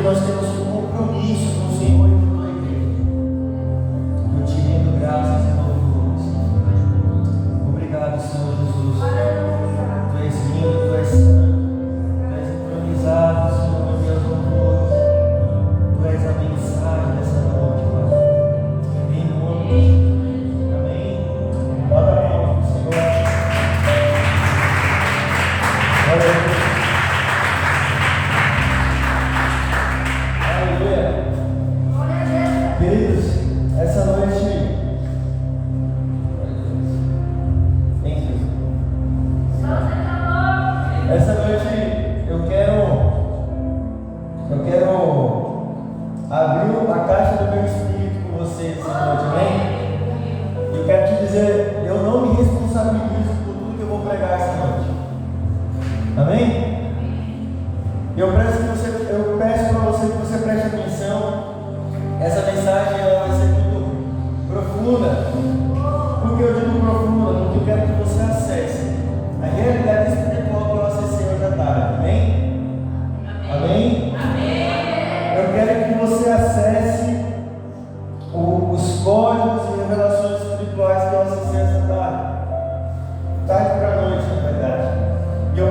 porque nós temos um compromisso com o Senhor e com a tua igreja. Eu te rendo graças e louvores. Obrigado, Senhor Jesus. Tu és lindo, tu és santo, tu és entronizado, Senhor, meu Deus, louvores. Tu és a mensagem dessa noite, Pai. Em nome de Jesus. Amém. Bota a mão pro Senhor. Glória a Deus. Aleluia. Queridos, essa noite. Essa noite eu quero abrir a caixa do meu espírito com vocês essa noite, amém? Eu quero te dizer, eu não me responsabilizo por tudo que eu vou pregar essa noite, amém? Eu peço para você que você preste atenção. Essa mensagem ela vai ser muito profunda. Por que eu digo profunda? Porque eu quero que você acesse a realidade espiritual que eu acessei hoje à tarde, amém? Amém? Amém? Eu quero que você acesse os códigos e revelações espirituais que eu acessei essa tarde. Tarde para noite, na verdade. E eu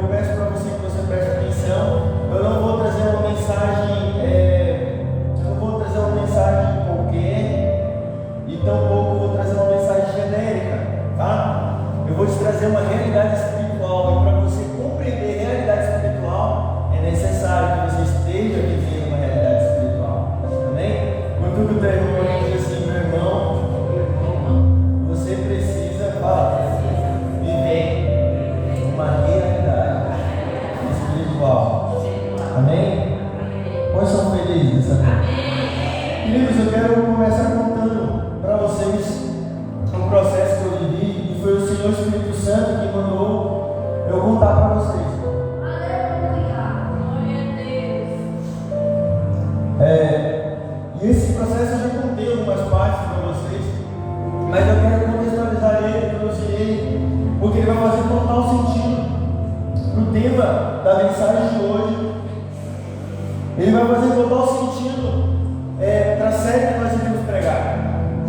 peço para você que você preste atenção. Eu não vou trazer uma mensagem qualquer, e tampouco vou trazer uma mensagem genérica, tá? Eu vou te trazer uma realidade espiritual, e para você compreender a realidade espiritual é necessário que você esteja vivendo uma realidade espiritual, amém? Quando o teu irmão diz assim, meu irmão, você precisa viver uma realidade espiritual, amém? Quantos são felizes nessa noite? Queridos, eu quero começar contando para vocês um processo que eu vivi, e foi o Senhor Espírito Santo que mandou eu contar para vocês. Aleluia! Glória a Deus! E esse processo eu já contei algumas partes para vocês, mas eu quero contextualizar ele, introduzir ele, porque ele vai fazer total sentido para o tema da mensagem de hoje. Ele vai fazer total sentido para a série que nós iremos pregar.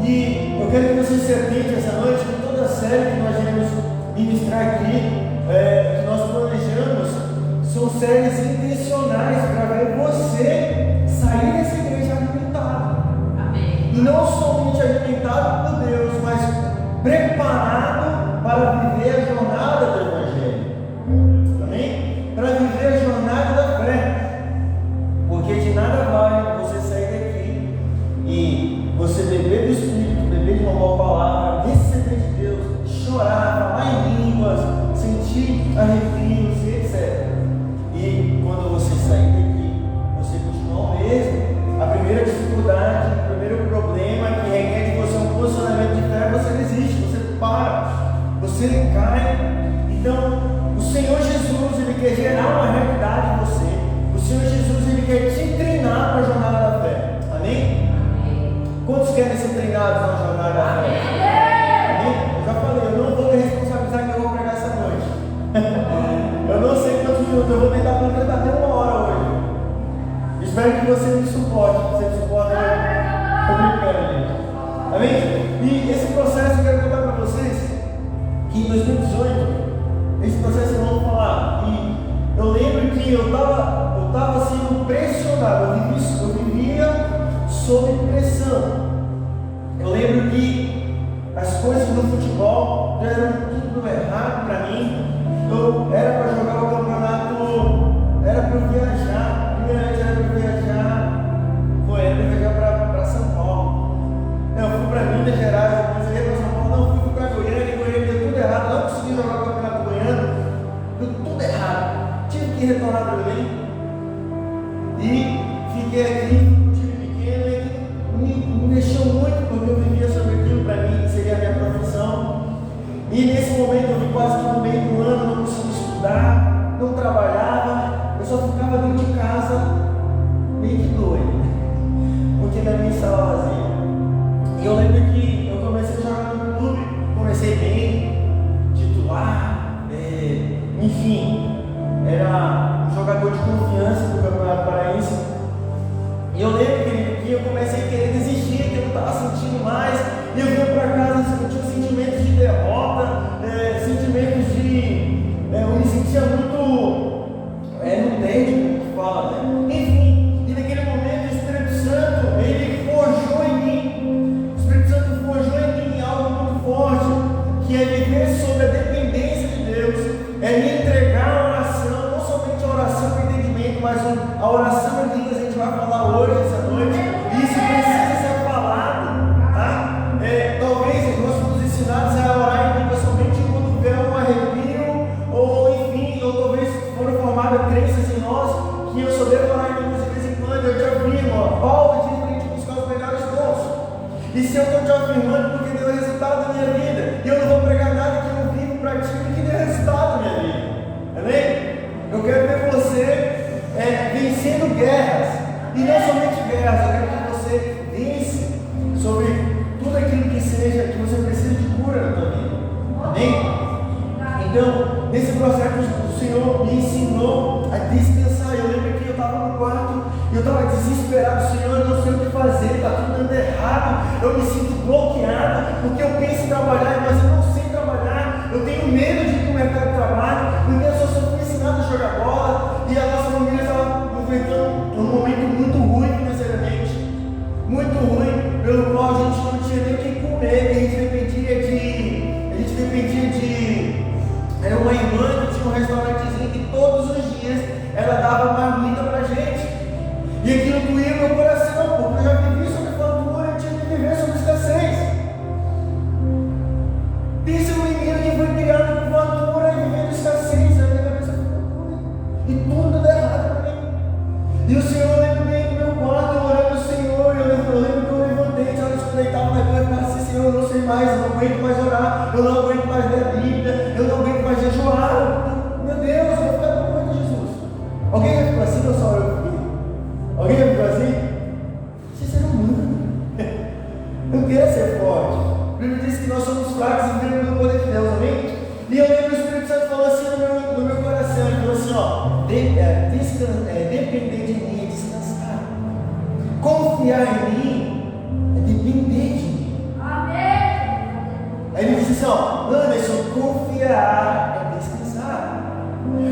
E eu quero que você se atente essa noite que toda a série que nós iremos ministrar aqui, que nós planejamos, são séries intencionais para ver você sair dessa igreja alimentado. Amém. E não somente alimentado por Deus, mas preparado para viver a jornada do Evangelho. Amém? Para viver a jornada da fé. Porque de nada vale você sair daqui e você beber do Espírito, beber de uma boa palavra, receber de Deus, chorar, falar em línguas, sentir arrepios e etc. E quando você sair daqui, você continua o mesmo. A primeira dificuldade, o primeiro problema que requer de você um posicionamento de fé, você desiste, você para, você cai. Então, o Senhor Jesus, Ele quer gerar uma realidade em você. O Senhor Jesus, Ele quer te treinar para a jornada da fé. Amém? Quantos querem ser treinados na jornada da fé? Amém? Eu já falei, eu não vou me responsabilizar que eu vou pregar essa noite. Eu não sei quantos minutos, eu vou tentar completar até 1 hora hoje. Espero que você me suporte. Você me suporta, eu brincando, gente. Amém? E esse processo eu quero contar para vocês que em 2018, esse processo eu vou falar. E eu lembro que eu estava sendo pressionado, eu vivia sob pressão. Eu lembro que as coisas no futebol já eram tudo errado para mim. Era para jogar o campeonato, era para eu viajar. Primeiramente era para eu viajar para São Paulo. Eu fui para Minas Gerais, depois eu ia para São Paulo, não fui para Goiânia, e Goiânia deu tudo errado, não consegui jogar o campeonato goiano, deu tudo errado. Tive que retornar para Belém e fiquei aqui, um time pequeno, e me mexeu muito porque eu vivia sobre aquilo para mim, que seria a minha profissão. E nesse momento eu vi quase que no meio do ano, não conseguia estudar, não trabalhava, eu só ficava dentro de casa, meio que doido, porque na minha sala vazia. E eu lembro que eu comecei a jogar no clube, comecei bem, titular, enfim, era um jogador de confiança do Campeonato Paraense. orar em línguas de vez em quando, eu te afirmo, ó, Paulo diz para a gente buscar os melhores dons. E se eu estou te afirmando porque deu resultado na minha vida, e eu não vou pregar nada que eu vivo para ti que deu resultado na minha vida. Amém? Eu quero ver você vencendo guerras. E não somente guerras, eu quero que você vence sobre tudo aquilo que seja, que você precisa de cura na tua vida. Amém? Então, nesse processo, o Senhor me ensinou a descansar. Eu lembro que eu estava no quarto e eu estava desesperado. Senhor, eu não sei o que fazer, está tudo dando errado. Eu me sinto bloqueado, porque eu penso em trabalhar, mas eu não sei trabalhar. Eu tenho medo de ir para o mercado de trabalho, porque eu só fui ensinado a jogar bola. E a nossa família estava enfrentando um momento muito ruim financeiramente. Muito ruim, pelo qual a gente não tinha nem o que comer. A gente dependia de era uma irmã que tinha um restaurantezinho que todos os dias ela dava marmita pra gente. E aquilo doía meu coração, porque eu já vivi sobre fartura, eu tinha que viver sobre escassez. Pensa no menino que foi criado com fartura e vivendo escassez, a minha cabeça foi e tudo deu errado pra mim. E o Senhor lembra bem do meu quarto, eu orando ao Senhor, eu lembro que eu levantei, já nos deitava na cama e falava assim, Senhor, eu não sei mais, eu não aguento mais orar, eu não aguento mais ler a Bíblia, eu não aguento mais jejuar. Meu Deus, eu vou ficar com muito Jesus. Alguém já ficou assim ou só eu fiquei? Alguém já ficou assim? Vocês eram humanos. Eu quero ser forte. A Bíblia diz que nós somos fracos e vivemos no poder de Deus, amém? E eu lembro que o Espírito Santo falou assim no meu coração, ele falou assim, ó, depender de mim é descansar. Confiar em mim é depender de mim. Amém. Aí ele disse assim, ó, Anderson, confiar é descansar.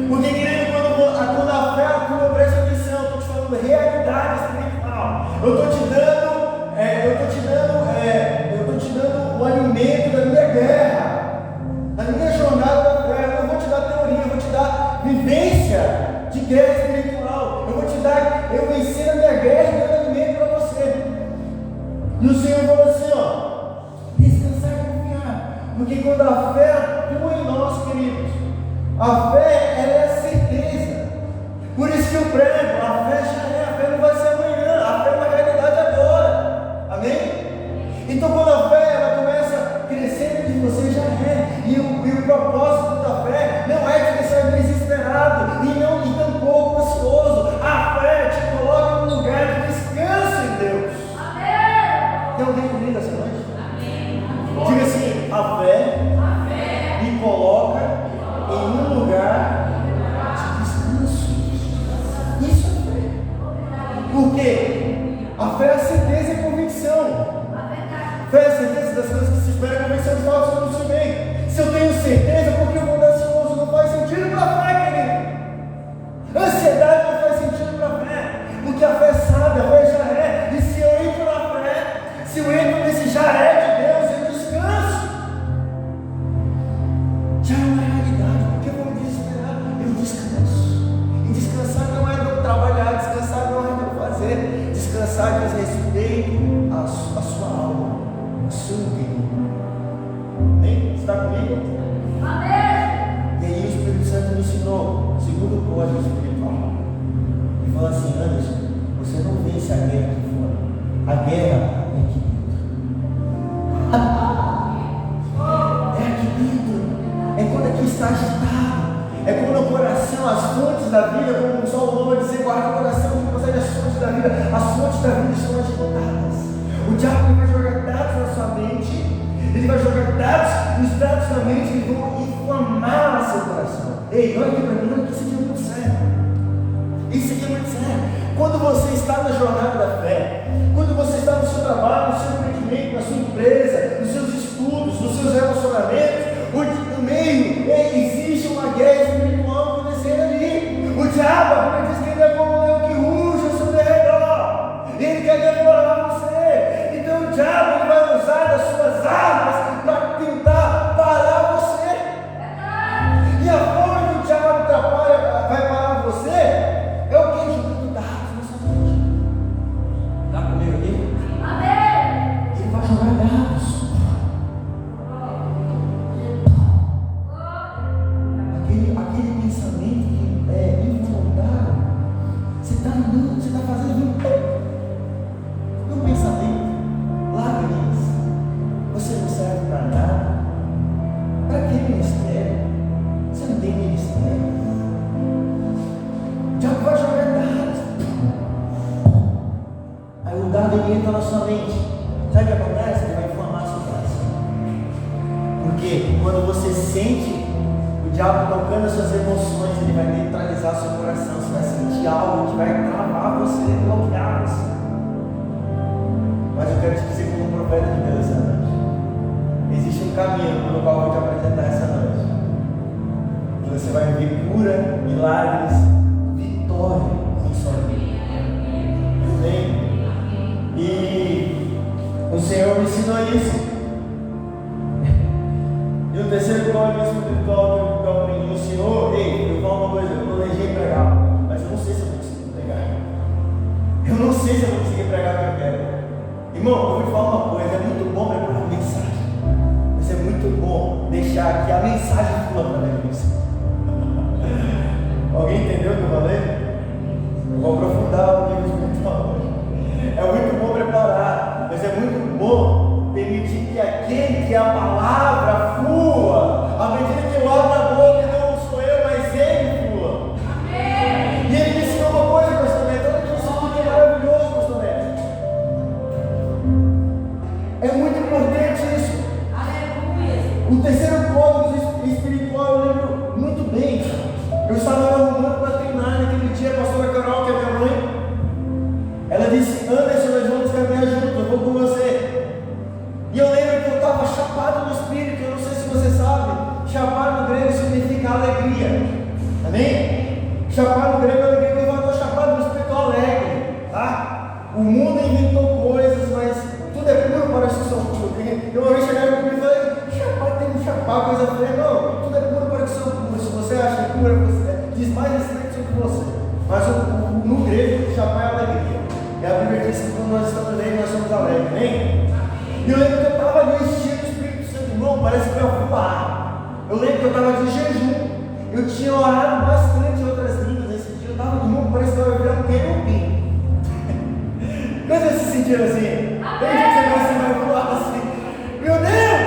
Porque querido, quando a fé atua, presta atenção, eu estou te falando realidade espiritual. Eu estou te dando o alimento da minha guerra, da minha jornada da fé. Eu não vou te dar teoria, eu vou te dar vivência de guerra espiritual. Eu vou te dar, eu vencer a minha guerra e dando alimento para você. E o Senhor falou assim, ó, descansar e confiar. Porque quando a fé atua em nós, queridos, a fé ela é a certeza. Por isso que eu prego, a fé já é, a fé não vai ser amanhã, a fé é uma realidade agora. Amém? Então quando a fé ela começa crescendo de você, já é. E o propósito da fé não é te deixar desesperado e tampouco ansioso. A fé te coloca num lugar de descanso em Deus. Amém. Tem alguém comigo essa noite? Amém. Diga assim, a fé me coloca em um lugar de descanso. Isso é fé. Por quê? A fé é a certeza e a convicção. Fé é a certeza das coisas que se espera, a convicção de fato não se vê. Se eu tenho certeza, porque eu vou dar ansioso? Não faz sentido para a fé, querido. Ansiedade não faz sentido para a fé. Porque a fé sabe, a fé já é. E se eu entro na fé, se eu entro nesse já é de Deus, eu descanso. Já é uma realidade, porque eu vou me desesperar, eu descanso. E descansar não é não trabalhar, descansar não é não fazer, descansar diz respeito à sua alma, ao seu interior. Amém? Está comigo? Amém! E aí o Espírito Santo me ensinou, segundo o código espiritual. Ele falou assim, Anderson, você não vence a guerra aqui fora, a guerra é aqui dentro. É aqui dentro. É quando aqui está agitado. É quando o coração, as fontes da vida, como o Salomão vai dizer, guarda o coração que procede as fontes da vida. As fontes da vida estão agitadas. O diabo vai jogar dados na sua mente. Ele vai jogar dados, os dados na mente que vão inflamar o seu coração. Ei, olha aqui para mim, olha que isso aqui é muito sério. Isso aqui é muito sério. Quando você está na jornada da fé, quando você está no seu trabalho, no seu empreendimento, na sua empresa, nos seus estudos, nos seus relacionamentos, no meio existe uma guerra espiritual acontecendo ali. O diabo, a Bíblia diz que ele é como um leão que ruge ao seu derredor. Ele quer devorar você. Então o diabo ele vai usar das suas armas para tentar parar você. E a forma que o diabo vai parar você é o que? Jogando dados na sua mente. Está comigo aqui? Amém. Ele vai jogar dados. trabalhando, você está fazendo um pensamento, lágrimas. Você não serve para nada. Para que ministério? Você não tem ministério. Já vai jogar dados. Aí o dado ele entra na sua mente. Sabe o que acontece? Ele vai inflamar a sua coração. Porque quando você sente o diabo tocando as suas emoções, ele vai neutralizar seu coração. Você vai sentir algo que vai travar você, bloquear você. Mas eu quero te dizer como profeta de Deus essa noite. Existe um caminho pelo qual eu vou te apresentar essa noite. E você vai ver cura, milagres, vitória em sua vida. Amém? E o Senhor me ensinou isso. E o terceiro código espiritual que eu aprendi no Senhor, eu vou falar uma coisa, eu planejei pregar, mas eu não sei se eu vou conseguir pregar. Eu não sei se eu vou conseguir pregar o que eu quero. Irmão, eu vou te falar uma coisa, é muito bom preparar uma mensagem. Mas é muito bom deixar que a mensagem flua para a igreja. Alguém entendeu o que eu falei? Eu vou aprofundar o nível espiritual hoje. É muito bom preparar, mas é muito bom permitir que aquele que é a palavra flua. À medida que eu abro a boca, não sou eu, mas ele flua. Amém. E ele me ensinou uma coisa, pastor Neto. Olha que isso aqui é maravilhoso, pastor Neto. É muito importante isso. O terceiro código espiritual eu lembro muito bem. Eu estava me arrumando para treinar naquele dia, a pastora Carol, que é minha mãe, ela disse: Anderson, nós vamos caminhar juntos, eu vou com você. E eu lembro que eu estava chapado no espírito. Eu não sei se você sabe, chapado no grego significa alegria. Amém? Chapado no grego é alegria. Eu estou chapado no espírito alegre, tá? O mundo inventou coisas, mas tudo é puro para que são puros. Eu uma vez chegaram comigo e falei: chapar, tem que chapar, coisa feia. Não, tudo é puro para que são puros. Se você acha que puro, você diz mais respeito sobre você. Mas no grego, chapar é alegria. E a Bíblia diz que quando nós estamos bem, nós somos alegres. Amém? E eu lembro que eu estava ali cheio do Espírito Santo. Irmão, parece que eu fui parar. Eu lembro que eu estava de jejum. Eu tinha orado bastante em outras línguas nesse dia. Eu estava de novo, parece que eu estava virando querubim. Quando vocês se sentiram assim? Tem gente que você vai voar assim. Meu Deus!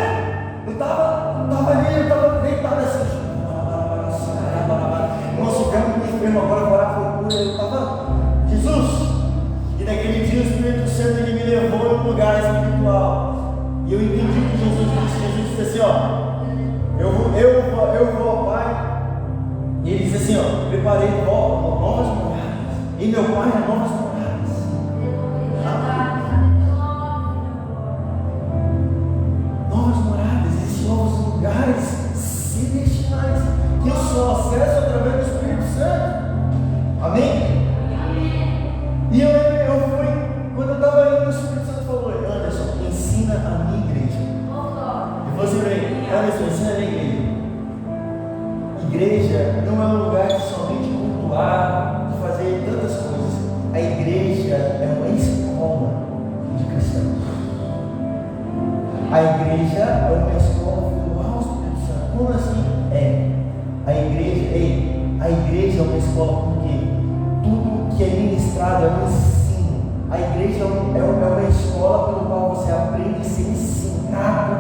Eu estava ali, eu estava deitado assim. Nossa, eu quero me enfermo agora, orar por cura. Eu estava, Jesus! E naquele dia o Espírito Santo ele me levou em um lugar espiritual. E eu entendi o que Jesus disse assim, ó. Eu vou ao Pai. E ele disse assim, ó, preparei novas moradas. E meu Pai é novas moradas. Novas moradas, existem novos lugares celestiais que eu só acesso através do Espírito Santo. Amém? E eu fui, quando eu estava indo, o Espírito Santo falou: Anderson, ensina a minha igreja. E você vem, Anderson, ensina a minha igreja. Igreja não é um lugar de somente cultuar, de fazer tantas coisas. A igreja é uma escola de cristãos. A igreja é uma escola do Espírito Santo. Como assim? A igreja é uma escola porque tudo que é ministrado é um ensino. A igreja é uma escola pelo qual você aprende a ser ensinado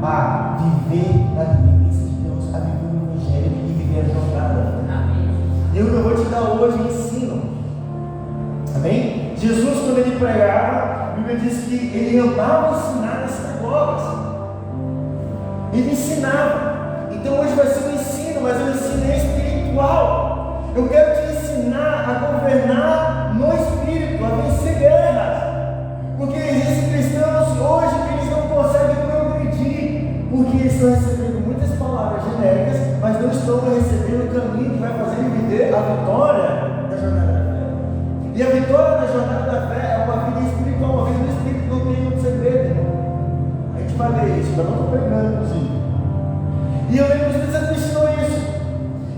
a viver na dependência de Deus, a viver o Evangelho e viver a jornada. Deus, eu vou te dar hoje ensino. Amém? Jesus, quando ele pregava, a Bíblia diz que ele amava ensinar nas sinagogas. Ele ensinava. Então hoje vai ser um ensino, mas um ensino espiritual. Eu quero te ensinar a governar no Espírito, a vencer guerras. Porque existem cristãos hoje que eles não conseguem progredir, porque eles estão recebendo muitas palavras genéricas, mas não estão recebendo o caminho que vai fazer ele viver a vitória da jornada da fé. E a vitória da jornada da fé é uma vida espiritual, uma vida do Espírito, não tem muito segredo, irmão. A gente vai ler isso, eu não estou pregando, inclusive. E eu lembro que o Espírito Santo me ensinou isso.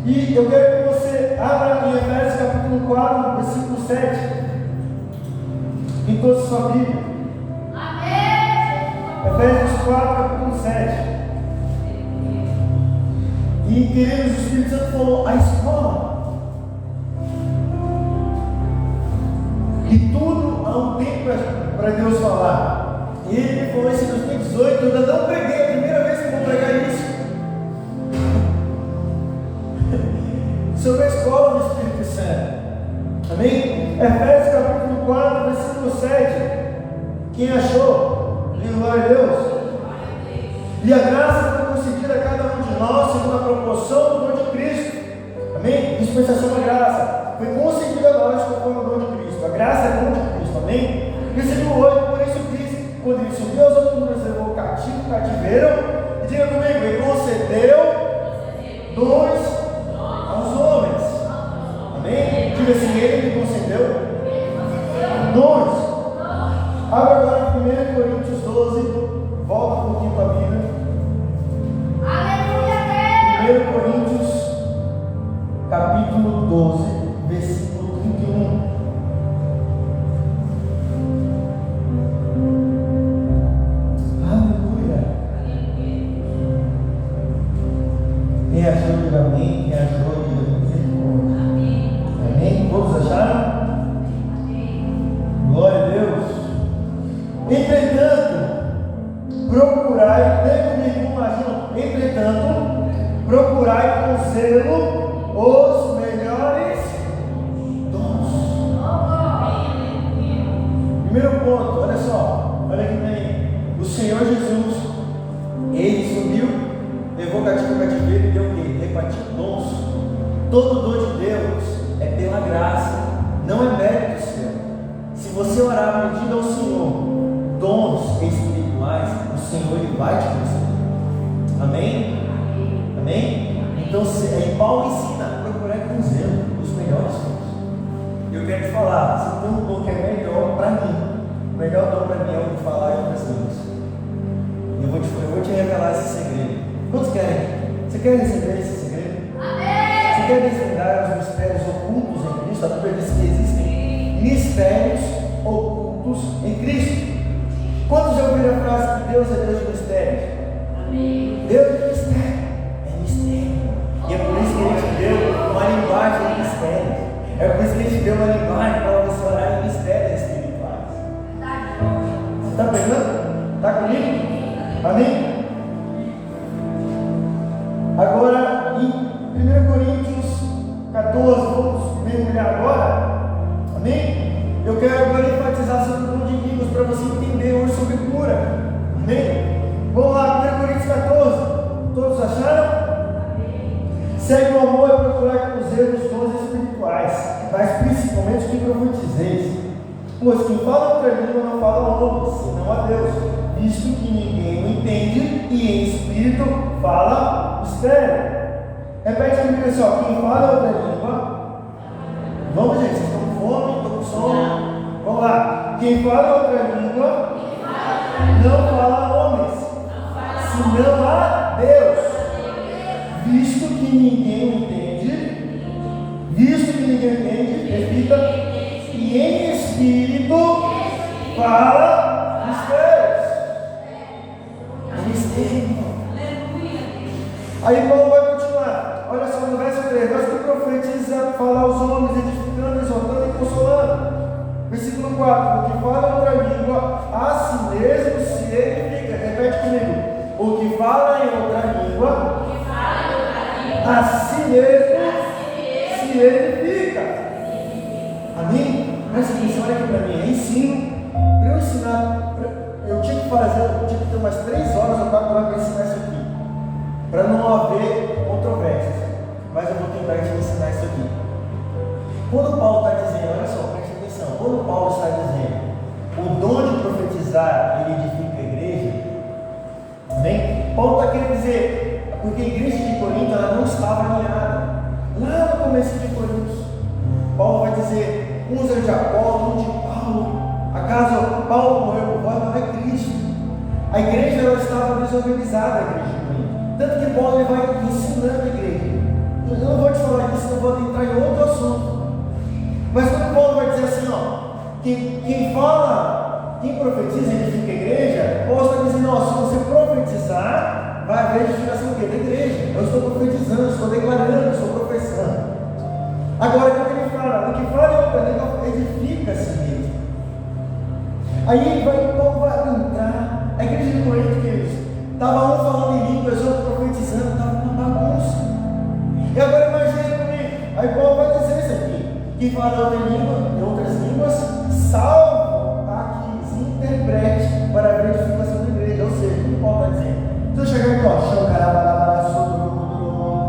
E eu quero que você abra em Efésios capítulo 4, versículo 7. Em toda a sua Bíblia. Amém. Efésios 4, capítulo 7. E queridos, o Espírito Santo falou: a escola. E tudo há um tempo para Deus falar. E ele me falou isso em 2018, eu ainda não preguei, é a primeira vez que eu vou pregar isso. Sobre a escola do Espírito Santo. Amém? Efésios capítulo 4, versículo 7. Quem achou? Diga glória a Deus. E a graça foi concedida a cada um de nós segundo a proporção do dom de Cristo. Amém? Dispensação da graça foi concedida a nós conforme o dom de Cristo. A graça é dom de Cristo. Amém? Versículo 8, por isso diz: quando ele subiu às alturas, levou o cativeiro. E diga comigo: ele concedeu dons aos homens. Amém? Diga assim: ele me concedeu dons. Abra agora 1 Coríntios 12. Volta um pouquinho para a Bíblia. Aleluia, 1 Coríntios capítulo 12, versículo 31. Aleluia. Quem achou, diga amém. Quem achou, diga misericórdia. Amém? Todos acharam? Glória a Deus. Entretanto, procurai, procurai com zelo os melhores dons. Primeiro ponto, olha só, olha que bem. O Senhor Jesus, ele subiu, levou cativo cativeiro e deu o quê? Repartiu dons. Todo dom de Deus é pela graça, não é mérito seu. Se você orar pedindo ao Senhor dons espirituais, o Senhor ele vai te conceder. Amém? Amém? Então, aí Paulo ensina a procurar com zelo os melhores dons. Eu quero te falar, se tem um dom que é melhor para mim, o melhor dom para mim é o de falar em outras línguas. Eu vou te revelar esse segredo. Quantos querem? Você quer receber esse segredo? amém. Você quer desvendar os mistérios ocultos em Cristo? A Bíblia diz que existem mistérios ocultos em Cristo. Quantos já ouviram a frase que Deus é Deus de mistérios? Amém. Deus é mistério. É mistério. E é por isso que Ele te deu uma linguagem de mistério. É por isso que Ele te deu uma linguagem para você orar em mistérios espirituais. Você está pegando? Está comigo? Amém? Agora, em 1 Coríntios 14, vamos mergulhar agora. Amém? Eu quero agora enfatizar sobre o dom de línguas para você entender hoje sobre cura. Amém? Vamos lá, 1 Coríntios 14. Todos acharam? Segue o amor e procurar com zelo os dons espirituais, mas principalmente que profetizeis. Pois quem fala outra língua não fala ao homem, senão a Deus, visto que ninguém o entende e em espírito fala mistério. Repete comigo assim, ó, quem fala outra língua. Vamos, gente, vocês estão com fome, estão com sono? Vamos lá. Quem fala outra língua não fala a homens, senão a Deus, visto que ninguém o entende, repita, e em espírito fala mistérios. Aí Paulo vai continuar. Olha só no verso 3: nós que profetiza falar aos homens, edificando, exortando e consolando. Versículo 4: o que fala outra língua, a si mesmo se edifica. Repete comigo: o que fala em outra língua, a si mesmo se edifica. Amém? Presta atenção, olha aqui para mim. É ensino. Para eu ensinar, eu tinha que ter umas 3 horas ou 4 horas para ensinar isso aqui, para não haver controvérsias. Mas eu vou tentar te ensinar isso aqui. Quando Paulo está dizendo, olha só, presta atenção, quando Paulo está dizendo o dom de profetizar, ele edifica a igreja, amém? Paulo está querendo dizer, porque a igreja de Corinto ela não estava alinhada. Lá no começo de Coríntios, Paulo vai dizer, uns é de Apolo, um de Paulo. Acaso Paulo morreu por vós, não é Cristo. A igreja ela estava desorganizada, a igreja de Corinto. Tanto que Paulo ele vai ensinando a igreja. Eu não vou te falar disso, eu vou entrar em outro assunto. Mas quando Paulo vai dizer assim, ó, quem fala, quem profetiza, edifica a igreja, Paulo está dizendo, ó, se você profetizar, vai haver edificação da igreja. Eu estou profetizando, estou declarando, estou profetizando. Agora, o que ele fala? O que fala é outra língua, edifica-se mesmo. Aí Paulo vai entrar. A igreja de Corinto, queridos, estava um falando em línguas, outro profetizando, estava uma bagunça. E agora imagine comigo. Aí Paulo vai dizer isso aqui: quem fala em outras línguas, salvo a que interprete para a edificação da igreja. Ou seja, o que Paulo vai dizer? Se eu chegar aqui,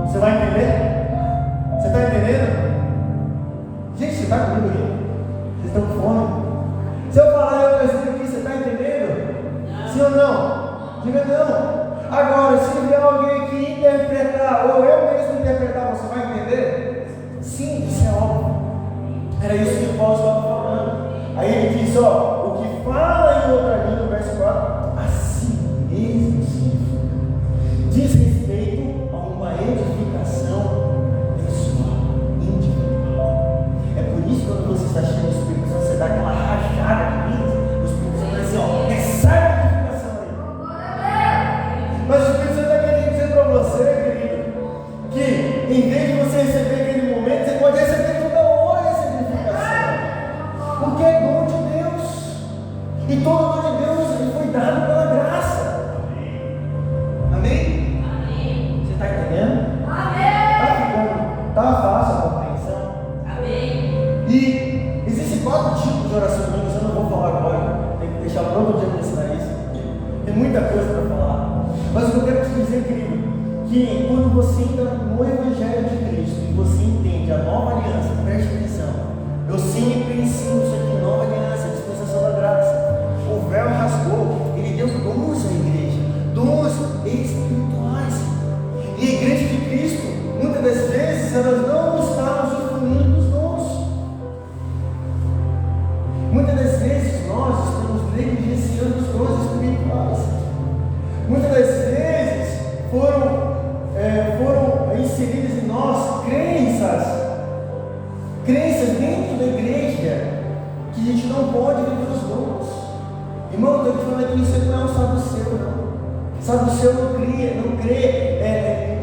você vai entender? Você está entendendo? Gente, você está comigo aí? Vocês estão com fome? Se eu falar em outras línguas aqui, você está entendendo? Sim ou não? Diga não. Agora, se vier alguém aqui interpretar, ou eu mesmo interpretar, você vai entender? Sim, isso é óbvio. Era isso que Paulo estava falando. Aí ele diz, o que fala em outra língua, verso 4, a si mesmo significa. Diz respeito a uma edificação pessoal, individual. É por isso que quando você está cheio do Espírito Santo, você dá aquela rajada de vida. O Espírito Santo vai dizer, recebe a edificação aí. Mas o Espírito Santo está querendo dizer para você, querido, que em vez de você receber aquele momento, você pode receber toda hora essa edificação. Porque é dom de Deus. E todo dom de Deus ele foi dado pela graça. Amém? Você está entendendo? Está fácil a compreensão? Amém. E existem 4 tipos de oração línguas, eu não vou falar agora, tem que deixar para outro dia para ensinar isso. Tem muita coisa para falar. Mas o que eu quero te dizer, querido, que quando você entra no Evangelho de Cristo e você entende a nova aliança, preste atenção. Eu sempre ensino isso aqui, nova aliança, dispensação da graça. O véu rasgou, ele deu dons à igreja, dons espirituais. E a igreja de Cristo, muitas das vezes, elas não estão usufruindo dos dons. Muitas das vezes nós estamos negligenciando os dons espirituais. Muitas das vezes foram inseridas em nós crenças dentro da igreja que a gente não pode viver os dons. Irmão, eu estou te falando que isso não é um saduceu, não. Saduceu não crê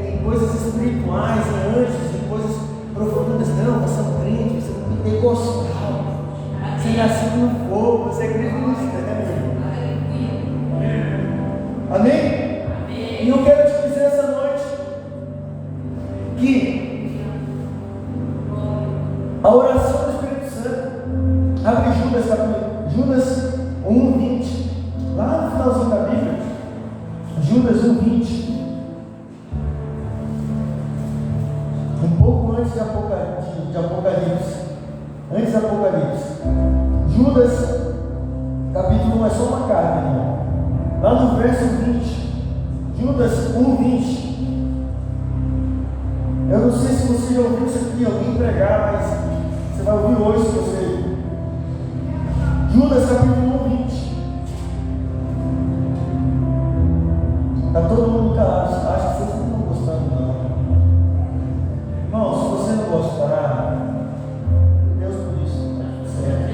em coisas espirituais, em anjos, em coisas profundas. Não, você é um crente, você é um pentecostal. Você nasceu no fogo, você é cristista, né, meu? Amém? E eu quero te dizer essa noite que a oração do Espírito Santo, abre Judas 1:20, lá no finalzinho da Bíblia, Judas 1:20, um pouco antes de Apocalipse, antes de Apocalipse. Judas, capítulo 1 é só uma carta, irmão. Lá no verso 20, Judas 1:20. Eu não sei se você já ouviu isso aqui, alguém pregar, mas você vai ouvir hoje se você. Judas capítulo 1:20. Está todo mundo calado, acho que vocês não estão gostando, não. Irmão, se você não gostar, Deus por isso, certo?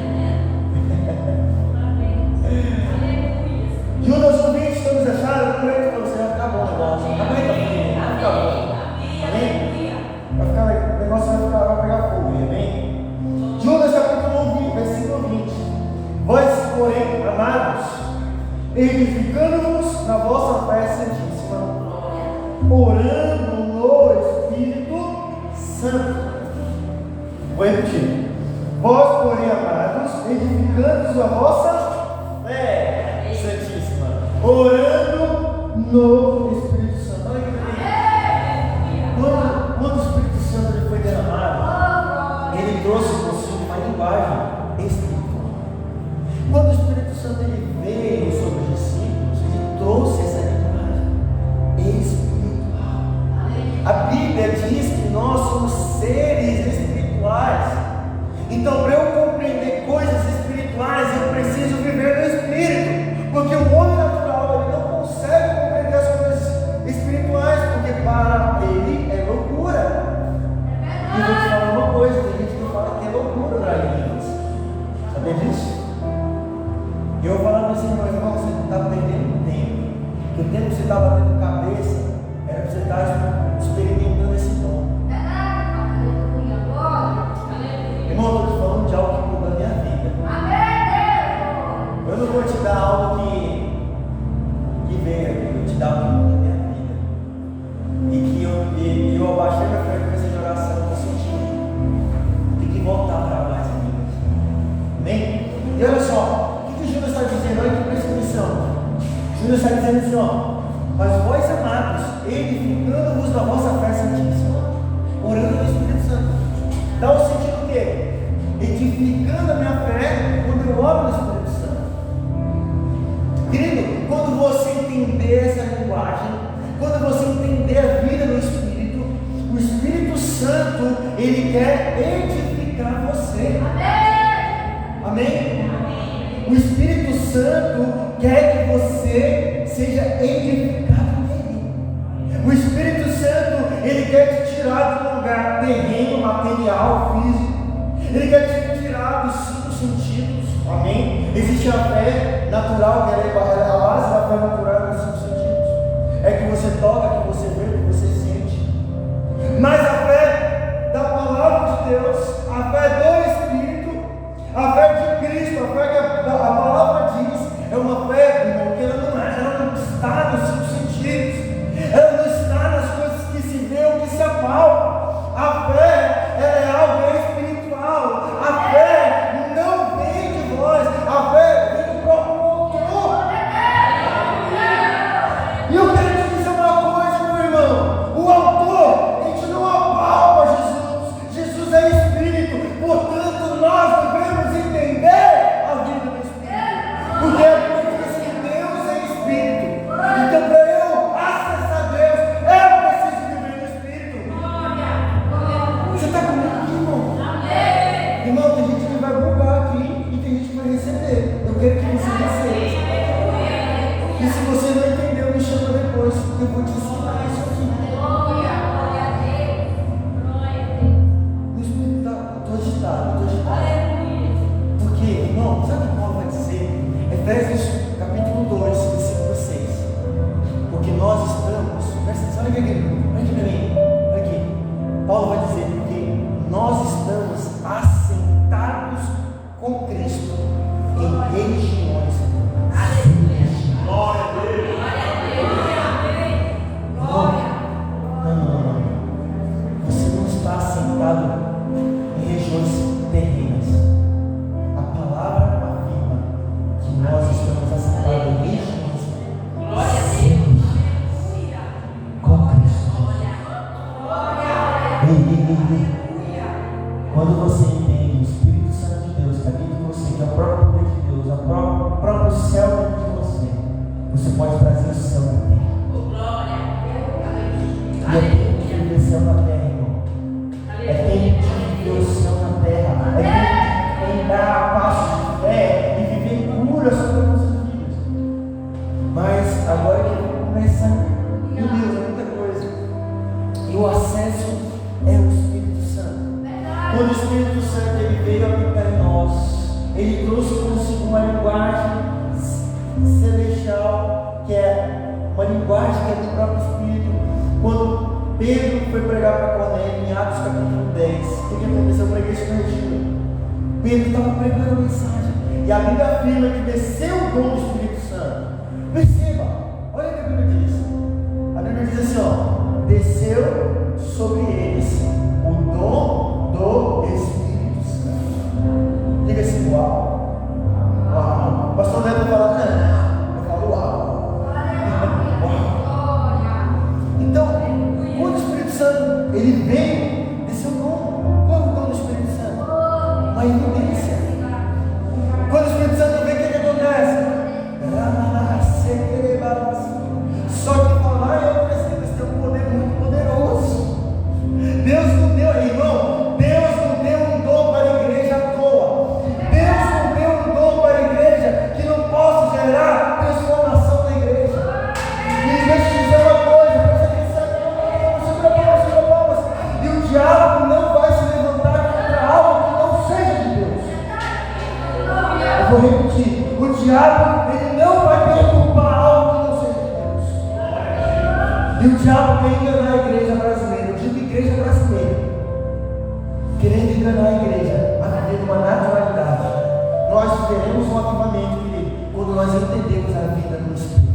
Judas 1:20, todos acharam? Eu creio que você vai ficar bom o negócio. Amém? Vai ficar bom. Amém? O negócio vai pegar fogo, amém? Judas capítulo 1, versículo 20. Vós, porém, amados, edificando-vos na vossa fé santíssima, orando no Espírito Santo. Vou repetir. Vós, porém, amados, edificando-vos na vossa fé santíssima, orando no Espírito Santo. Olha que bonito. Quando o Espírito Santo ele foi derramado, ele trouxe consigo uma linguagem espiritual. Quando o Espírito Santo ele veio sobre os discípulos, ele trouxe essa linguagem espiritual. A Bíblia diz que nós somos seres espirituais. Então, para eu compreender coisas espirituais, eu preciso viver no Espírito, porque o homem natural ele não consegue compreender as coisas espirituais, porque para ele é loucura. E eu vou te falar uma coisa: tem gente que fala que é loucura para eles. Sabia disso? E eu vou falar para você, irmão, você não está perdendo tempo. Porque o tempo que você está batendo cabeça era para você estar experimentando esse dom. Irmão, eu estou te falando de algo que mudou a minha vida. Eu não vou E olha só, o que Judas está dizendo? Olha que presta atenção. Judas está dizendo assim, ó. Mas vós amados, edificando-vos da vossa fé santíssima, orando no Espírito Santo. Dá o sentido o quê? Edificando a minha fé quando eu oro no Espírito Santo. Querido, quando você entender essa linguagem, quando você entender a vida no Espírito, o Espírito Santo, ele quer edificar você. Amém? Amém? O Espírito Santo quer que você seja edificado nele. O Espírito Santo, ele quer te tirar de um lugar terreno, material, físico. Ele quer te tirar dos 5 sentidos. Amém? Existe a fé natural, que é a base da fé natural dos 5 sentidos. É que você toca, que você vê, que você sente. Mas a fé da palavra de Deus, a fé do Espírito, a fé de Cristo, a fé que a palavra diz, é uma fé, irmão, que ela não está nos 5 sentidos. Ela não está nas coisas que se vê ou que se apalpam. A fé, ela é algo espiritual. A fé não vem de vós, a fé vem do próprio autor. E eu quero te dizer uma coisa, meu irmão. O autor, a gente não apalpa Jesus. Jesus é Espírito, portanto nós devemos entender a vida do Espírito. Porque a Bíblia diz que Deus é Espírito. Então, para eu acessar Deus, eu preciso viver no Espírito. Você está comigo aqui, irmão? Irmão, tem gente que vai bugar aqui e tem gente que vai receber. Eu quero que você receba. E se você não entendeu, me chama depois, que eu vou te ensinar isso aqui. O Espírito está, estou agitado. Porque, irmão, sabe o que Paulo vai dizer? Efésios capítulo 2, versículo 6. Porque nós estamos, presta atenção, olha aqui para mim, olha aqui. Paulo vai dizer, porque nós estamos assentados com Cristo em regiões. Glória a Deus. Não. Você não está assentado em regiões terrenas. A palavra afirma que nós estamos assentados em regiões com Cristo. Quando você entende o Espírito Santo de Deus que habita em você, que é o próprio poder de Deus, o próprio céu dentro de você, você pode trazer o céu na terra. E é tempo de viver o céu na terra, irmão. É tempo de viver o céu na terra. É tempo de andar a passo de fé e viver cura sobre as nossas vidas. Mas agora que eu vou começar, meu Deus, é muita coisa. E o acesso é o Espírito Santo. Quando o Espírito Santo ele veio habitar em nós, ele trouxe consigo uma linguagem celestial, que é uma linguagem que é do próprio Espírito. Quando Pedro foi pregar para Cornélio, em Atos capítulo 10, o que aconteceu? Eu preguei isso na Regina. Pedro estava pregando a mensagem, e a Bíblia afirma que desceu o dom do Espírito Santo. Perceba, olha o que a Bíblia diz. A Bíblia diz assim, ó, desceu sobre eles o dom do Espírito Santo. Diga assim, uau. Uau. O pastor Neto fala, não, eu falo uau. Então, quando o Espírito Santo ele veio, desceu o dom. Qual é o dom do Espírito Santo? Uma evidência. Quando o Espírito Santo vem, o que acontece? Só que falar em outras línguas tem um poder muito poderoso. Deus não deu, irmão, Deus não deu um dom para a igreja à toa. Deus não deu um dom para a igreja que não possa gerar transformação na igreja. E deixa eu te dizer uma coisa, presta atenção, segura palmas. E o diabo não vai se levantar contra algo que não seja de Deus. Eu vou repetir, o diabo ele não vai perturbar algo que não seja de Deus. E o diabo quer enganar a igreja brasileira. Eu digo igreja brasileira, querendo enganar a igreja a viver uma naturalidade. Nós teremos um avivamento, querido, quando nós entendemos a vida do Espírito.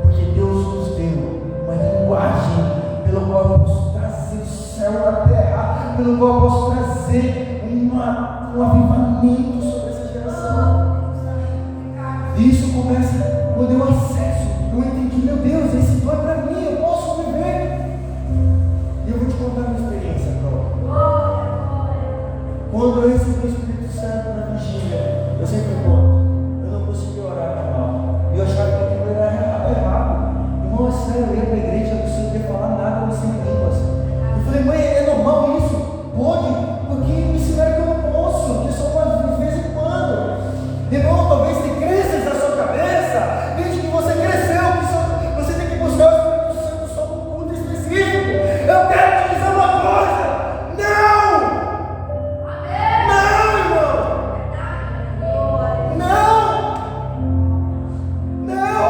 Porque Deus nos deu uma linguagem pela qual eu posso trazer o céu à terra, pelo qual eu posso trazer um avivamento sobre essa geração. deu acesso. Eu entendi, meu Deus, esse dom é para mim, eu posso viver. E eu vou te contar uma experiência, Carol. Quando eu recebi o Espírito Santo na vigília, eu sempre conto, eu não conseguia orar normal. E eu achava que aquilo era errado. Irmão, é sério, eu ia para a igreja, eu não conseguia falar nada sem línguas. Eu falei, mãe, é normal isso? Pode? Porque me ensinaram que eu não posso, que só pode de vez em quando. Irmão, talvez tem crenças na sua cabeça, desde que você cresceu, que você tem que buscar o Espírito Santo só num culto específico. Eu quero te dizer uma coisa: não! Não, irmão! Não! Não!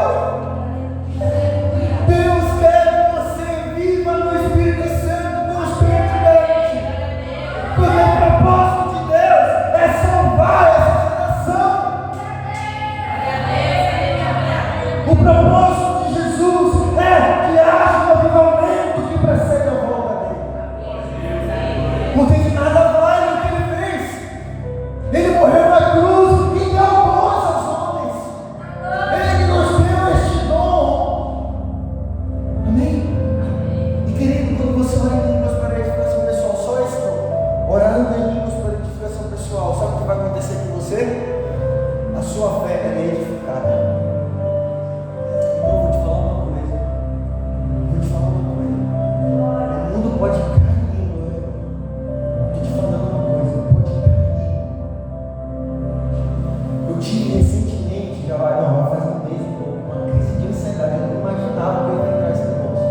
Deus quer que você viva no Espírito Santo constantemente, porque o propósito de Deus é salvar essa geração. O propósito de Jesus é que haja um avivamento que precede a volta dele. Porque de nada vale o que ele fez. Ele morreu na cruz e deu voz aos homens. Ele que nos deu este dom. Amém? E querido, quando você ora em línguas para edificação pessoal, só esse dom, orando em línguas para edificação pessoal, sabe o que vai acontecer com você? A sua fé é edificada. Eu vou te falar uma coisa. O mundo pode cair, estou te falando uma coisa, pode cair. Eu tive recentemente, já vai fazer um mês, uma crise de ansiedade. Eu não imaginava que eu ia entrar nesse negócio.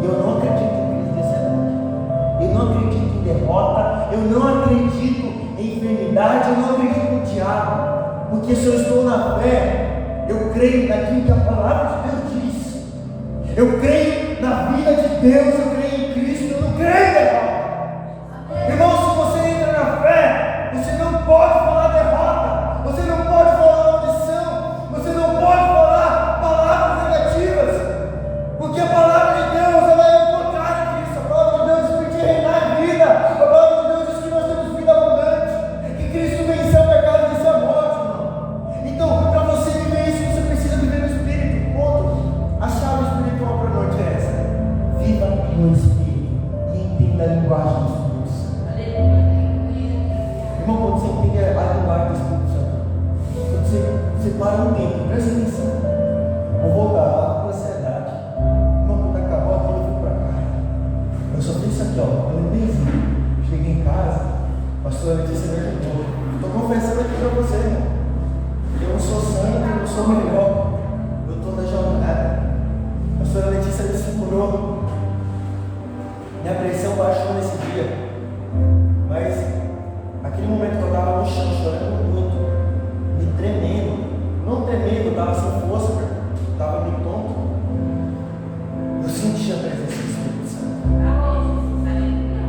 E eu não acredito em crise de ansiedade. Eu não acredito em derrota. Eu não acredito em enfermidade. Eu não acredito no diabo. Porque se eu estou na fé, eu creio naquilo que a palavra de Deus diz. Eu creio na vida de Deus, eu creio em Cristo, eu não creio em derrota. Irmão, se você entra na fé, você não pode falar derrota, você não pode falar maldição, você não pode falar palavras negativas, porque a palavra de Deus, ela é o contrário disso. A palavra de Deus diz que reinar em vida, a palavra de Deus diz que nós temos vida abundante, que Cristo venceu o pecado e venceu a morte, irmão. Então, para você viver isso, você precisa viver no Espírito. Ponto. A chave espiritual para a noite é essa: viva no Espírito e entenda a linguagem do Espírito Santo. Irmão, quando você entende a linguagem do Espírito Santo, quando você para um tempo, presta atenção. Vou voltar lá para a ansiedade. Irmão, quando acabou aquilo, eu fui para cá. Eu só fiz isso aqui, ó. Eu benzinho. Cheguei em casa, a pastora Letícia me ajudou. Estou confessando aqui para você, irmão. Eu não sou santo, eu não sou melhor. Eu estou na jornada. A pastora Letícia me segurou. Minha pressão baixou nesse dia. Mas aquele momento que eu estava no chão, chorando muito, me tremendo. Não tremendo, eu estava sem força, estava meio tonto. Eu senti a presença do Espírito Santo.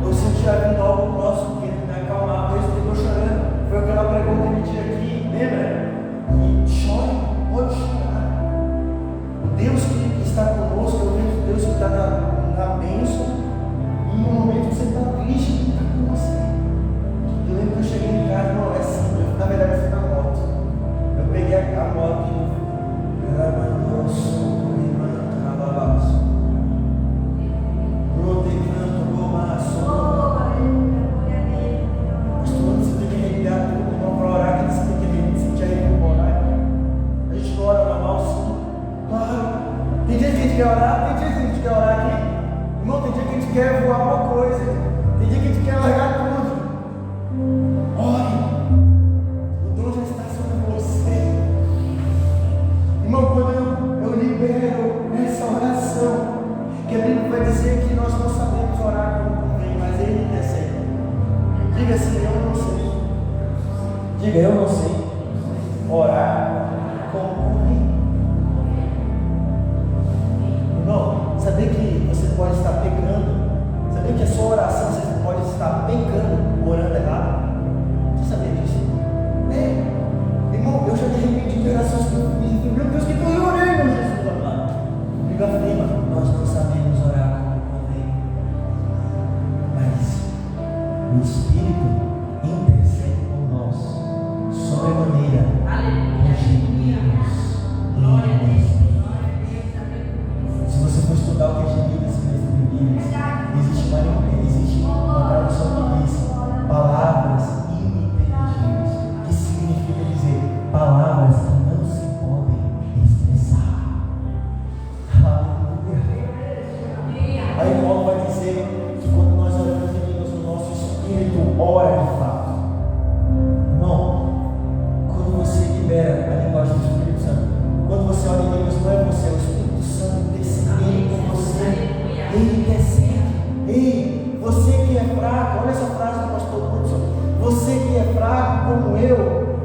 Eu senti vindo algo próximo que ele me acalmar. Por isso que eu estou chorando. Foi aquela pergunta que ele tinha aqui, lembra? E chore, pode chorar. O Deus que está conosco é o mesmo Deus que está na bênção. E no momento que você está triste, Ele está com você. Eu lembro que eu cheguei em casa, não, é assim, na verdade eu fui na moto. Eu peguei a moto e quer orar, tem dia que a gente quer orar aqui. Irmão, tem dia que a gente quer voar uma coisa. Tem dia que a gente quer largar tudo. Ore. O dom já está sobre você. Irmão, quando eu libero essa oração, que a Bíblia vai dizer que nós não sabemos orar como convém, mas Ele recebe. Diga assim, eu não sei. Diga, eu não sei orar como convém. Irmão, saber que você pode estar pecando, saber que a sua oração você pode estar pecando, orando errado. Você sabia disso? É. Irmão, eu já me arrependi de orações que eu fiz. Meu Deus, que eu orei, meu Jesus amado. Diga a prima, nós não sabemos orar como convém, mas o Espírito intercede por nós sobremaneira. Aleluia. Glória a Deus.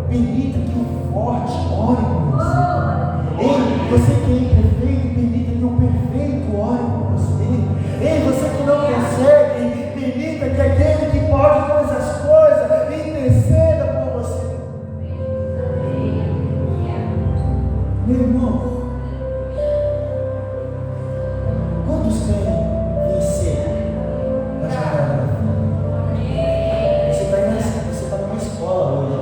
permita que o forte ore por você. Ei, você que é imperfeito, permita que o perfeito ore por você. Ei, você que não consegue, permita que aquele que pode todas as coisas interceda por você. Meu irmão, quantos querem vencer na jornada da vida? Você está numa escola hoje.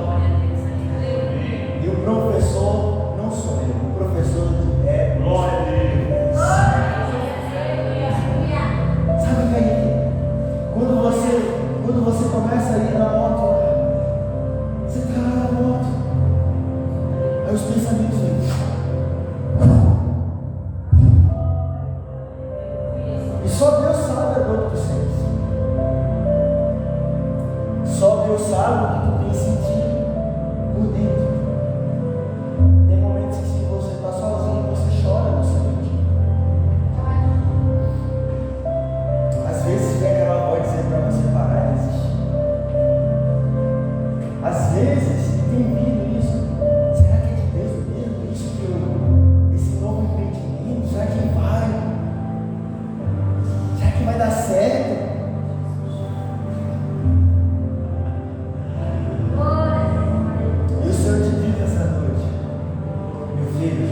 E o professor não sou eu, o professor é glória a Deus. Sabe, Kaique, quando você começa a ir na moto, você está lá na moto, aí os pensamentos vêm. E só Deus sabe a dor que você sente. Só Deus sabe o que tu tem sentido por dentro. Tem momentos em que você está sozinho, você chora no seu cantinho. Às vezes vem aquela voz dizendo para você parar de existir. Às vezes tem vindo isso. Será que é de Deus mesmo? Esse novo empreendimento? Será que vai? Será que vai dar certo? E o Senhor te diz essa noite, meu filho,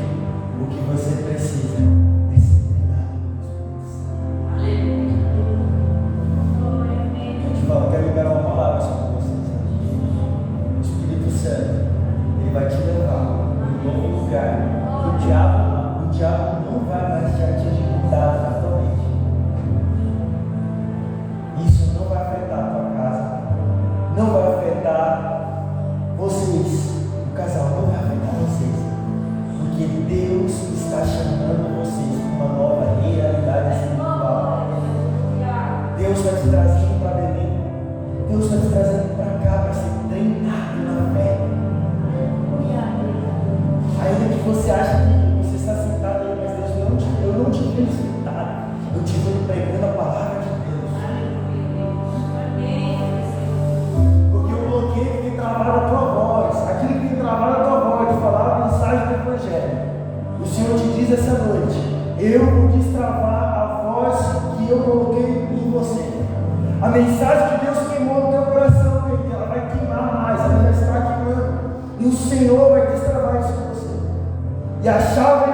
o que você precisa é se entregar ao Espírito Santo. Eu te falo, eu quero liberar uma palavra sobre vocês. O Espírito Santo, ele vai te levar em um novo lugar. O diabo não vai mais te atingir totalmente. Isso não vai afetar a tua casa, não vai afetar vocês, o casal não vai afetar vocês, porque Deus está chamando vocês para uma nova realidade espiritual. Deus vai te trazendo para Belém, Deus vai te trazendo para cá para ser treinado na fé. Ainda que você ache que você está sentado aí, mas Deus, eu não te vi sentado, eu te vi pregando a palavra de Deus. Porque o bloqueio que tem travado a tua voz, aquilo que tem travado a tua voz de falar a mensagem do Evangelho, o Senhor te diz essa noite: eu vou destravar a voz que eu coloquei em você. A mensagem que Deus queimou no teu coração, ela vai queimar mais, ela já está queimando. E o Senhor vai destravar isso com você. E a chave